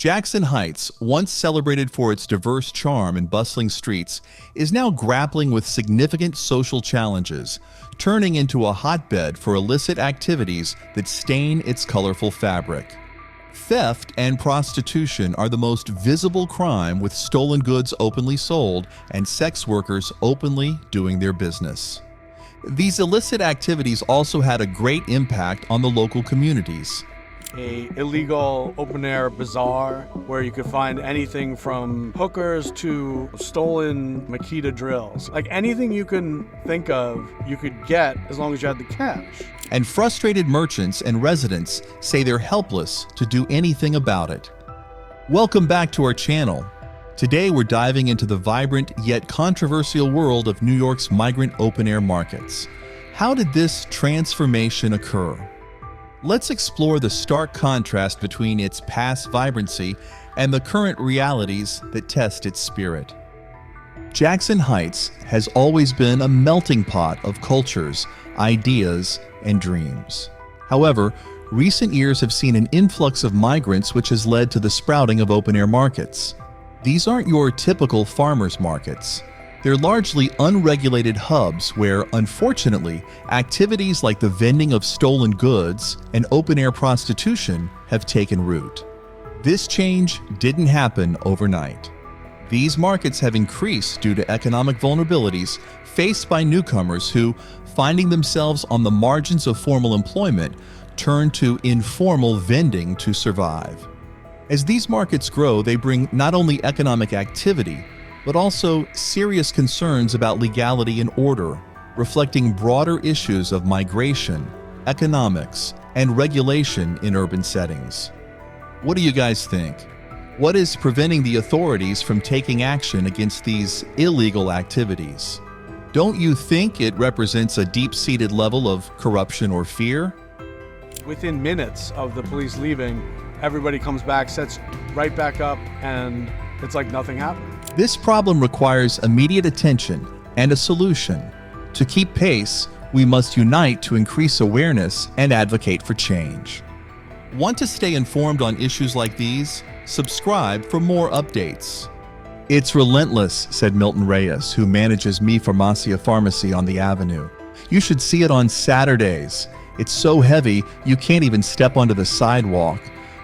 Jackson Heights, once celebrated for its diverse charm and bustling streets, is now grappling with significant social challenges, turning into a hotbed for illicit activities that stain its colorful fabric. Theft and prostitution are the most visible crime, with stolen goods openly sold and sex workers openly doing their business. These illicit activities also had a great impact on the local communities. An illegal open-air bazaar where you could find anything from hookers to stolen Makita drills. Like anything you can think of, you could get as long as you had the cash. And frustrated merchants and residents say they're helpless to do anything about it. Welcome back to our channel. Today we're diving into the vibrant yet controversial world of New York's migrant open-air markets. How did this transformation occur? Let's explore the stark contrast between its past vibrancy and the current realities that test its spirit. Jackson Heights has always been a melting pot of cultures, ideas, and dreams. However, recent years have seen an influx of migrants, which has led to the sprouting of open-air markets. These aren't your typical farmers markets. They're largely unregulated hubs where, unfortunately, activities like the vending of stolen goods and open-air prostitution have taken root. This change didn't happen overnight. These markets have increased due to economic vulnerabilities faced by newcomers who, finding themselves on the margins of formal employment, turn to informal vending to survive. As these markets grow, they bring not only economic activity, but also serious concerns about legality and order, reflecting broader issues of migration, economics, and regulation in urban settings. What do you guys think? What is preventing the authorities from taking action against these illegal activities? Don't you think it represents a deep-seated level of corruption or fear? Within minutes of the police leaving, everybody comes back, sets right back up, and it's like nothing happened. This problem requires immediate attention and a solution. To keep pace, we must unite to increase awareness and advocate for change. Want to stay informed on issues like these? Subscribe for more updates. It's relentless, said Milton Reyes, who manages Mi Farmacia Pharmacy on the Avenue. You should see it on Saturdays. It's so heavy, you can't even step onto the sidewalk.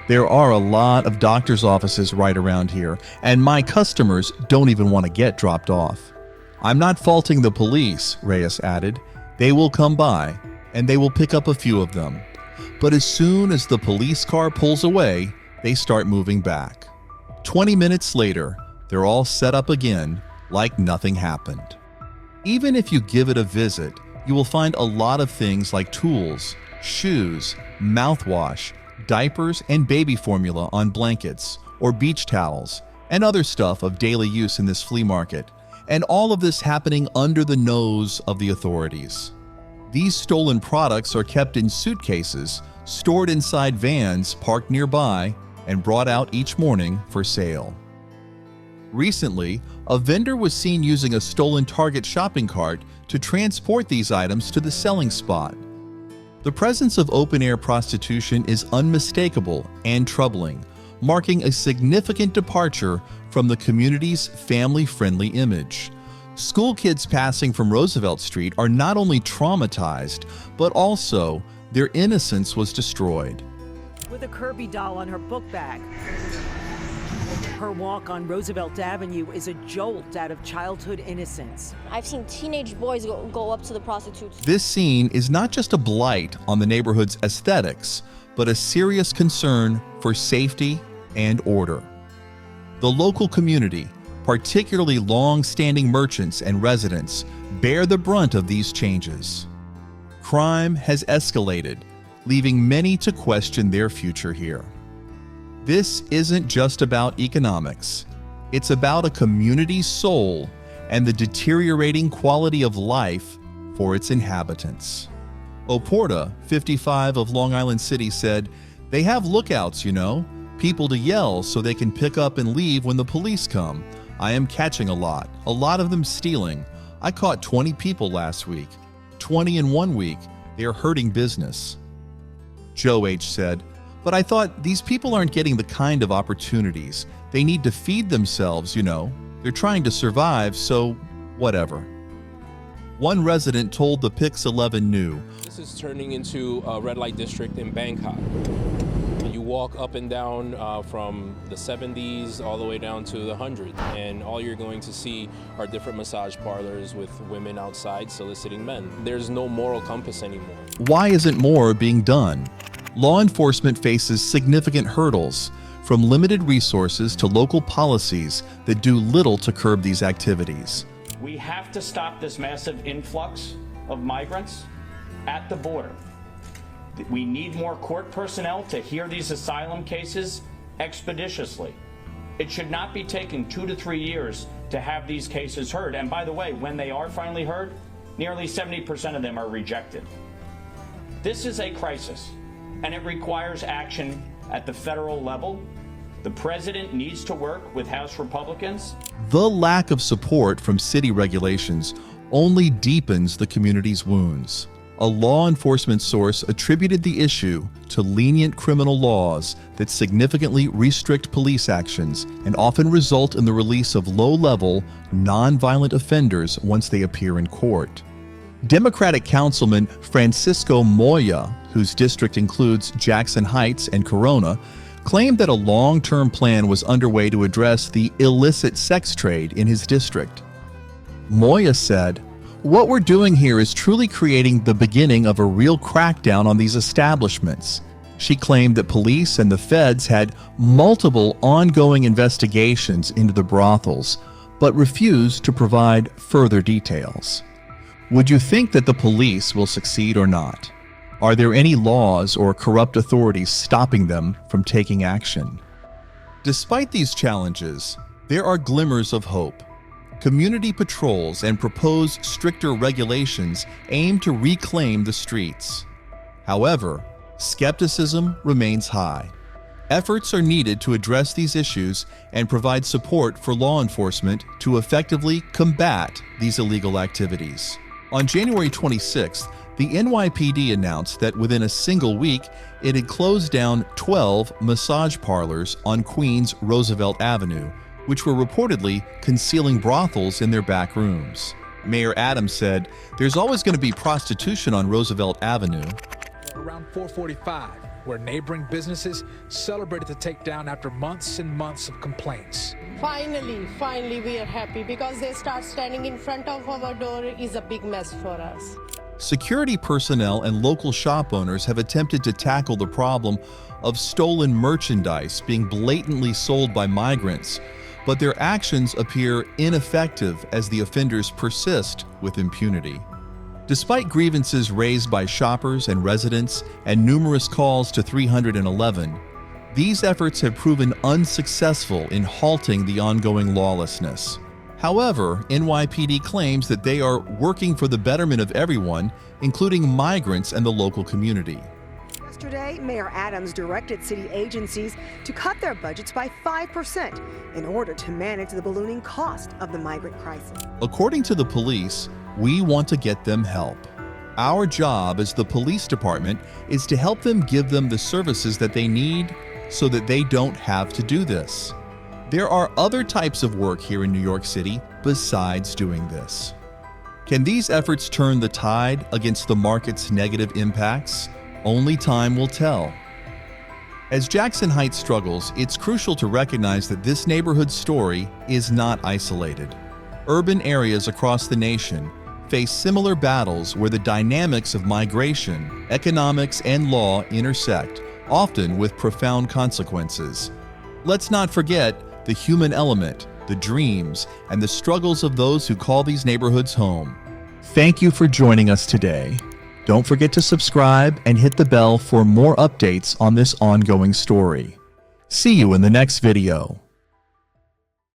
There are a lot of doctors' offices right around here, and my customers don't even want to get dropped off. I'm not faulting the police, Reyes added. They will come by, and they will pick up a few of them. But as soon as the police car pulls away, they start moving back. 20 minutes later, they're all set up again, like nothing happened. Even if you give it a visit, you will find a lot of things like tools, shoes, mouthwash, diapers, and baby formula on blankets or beach towels, and other stuff of daily use in this flea market, and all of this happening under the nose of the authorities. These stolen products are kept in suitcases, stored inside vans parked nearby, and brought out each morning for sale. Recently, a vendor was seen using a stolen Target shopping cart to transport these items to the selling spot. The presence of open-air prostitution is unmistakable and troubling, marking a significant departure from the community's family-friendly image. School kids passing from Roosevelt Street are not only traumatized, but also their innocence was destroyed. With a Kirby doll on her book bag. Her walk on Roosevelt Avenue is a jolt out of childhood innocence. I've seen teenage boys go up to the prostitutes. This scene is not just a blight on the neighborhood's aesthetics, but a serious concern for safety and order. The local community, particularly long-standing merchants and residents, bear the brunt of these changes. Crime has escalated, leaving many to question their future here. This isn't just about economics. It's about a community's soul and the deteriorating quality of life for its inhabitants. Oporta, 55 of Long Island City, said, "They have lookouts, you know, people to yell so they can pick up and leave when the police come. I am catching a lot of them stealing. I caught 20 people last week, 20 in 1 week. They are hurting business." Joe H. said, But I thought, these people aren't getting the kind of opportunities. They need to feed themselves, you know. They're trying to survive, so whatever. One resident told the Pix 11 New, "This is turning into a red light district in Bangkok. You walk up and down from the 70s all the way down to the 100s, and all you're going to see are different massage parlors with women outside soliciting men. There's no moral compass anymore." Why isn't more being done? Law enforcement faces significant hurdles, from limited resources to local policies that do little to curb these activities. We have to stop this massive influx of migrants at the border. We need more court personnel to hear these asylum cases expeditiously. It should not be taking 2 to 3 years to have these cases heard. And by the way, when they are finally heard, nearly 70% of them are rejected. This is a crisis, and it requires action at the federal level. The president needs to work with House Republicans. The lack of support from city regulations only deepens the community's wounds. A law enforcement source attributed the issue to lenient criminal laws that significantly restrict police actions and often result in the release of low-level, non-violent offenders once they appear in court. Democratic Councilman Francisco Moya, whose district includes Jackson Heights and Corona, claimed that a long-term plan was underway to address the illicit sex trade in his district. Moya said, "What we're doing here is truly creating the beginning of a real crackdown on these establishments." She claimed that police and the feds had multiple ongoing investigations into the brothels, but refused to provide further details. Would you think that the police will succeed or not? Are there any laws or corrupt authorities stopping them from taking action? Despite these challenges, there are glimmers of hope. Community patrols and proposed stricter regulations aim to reclaim the streets. However, skepticism remains high. Efforts are needed to address these issues and provide support for law enforcement to effectively combat these illegal activities. On January 26th, the NYPD announced that within a single week, it had closed down 12 massage parlors on Queens Roosevelt Avenue, which were reportedly concealing brothels in their back rooms. Mayor Adams said, "There's always going to be prostitution on Roosevelt Avenue." Around 4:45, where neighboring businesses celebrated the takedown after months and months of complaints. Finally, we are happy because they start standing in front of our door is a big mess for us. Security personnel and local shop owners have attempted to tackle the problem of stolen merchandise being blatantly sold by migrants, but their actions appear ineffective as the offenders persist with impunity. Despite grievances raised by shoppers and residents and numerous calls to 311, these efforts have proven unsuccessful in halting the ongoing lawlessness. However, NYPD claims that they are working for the betterment of everyone, including migrants and the local community. Yesterday, Mayor Adams directed city agencies to cut their budgets by 5% in order to manage the ballooning cost of the migrant crisis. According to the police, we want to get them help. Our job as the police department is to help them give them the services that they need so that they don't have to do this. There are other types of work here in New York City besides doing this. Can these efforts turn the tide against the market's negative impacts? Only time will tell. As Jackson Heights struggles, it's crucial to recognize that this neighborhood story is not isolated. Urban areas across the nation face similar battles where the dynamics of migration, economics, and law intersect, often with profound consequences. Let's not forget the human element, the dreams, and the struggles of those who call these neighborhoods home. Thank you for joining us today. Don't forget to subscribe and hit the bell for more updates on this ongoing story. See you in the next video.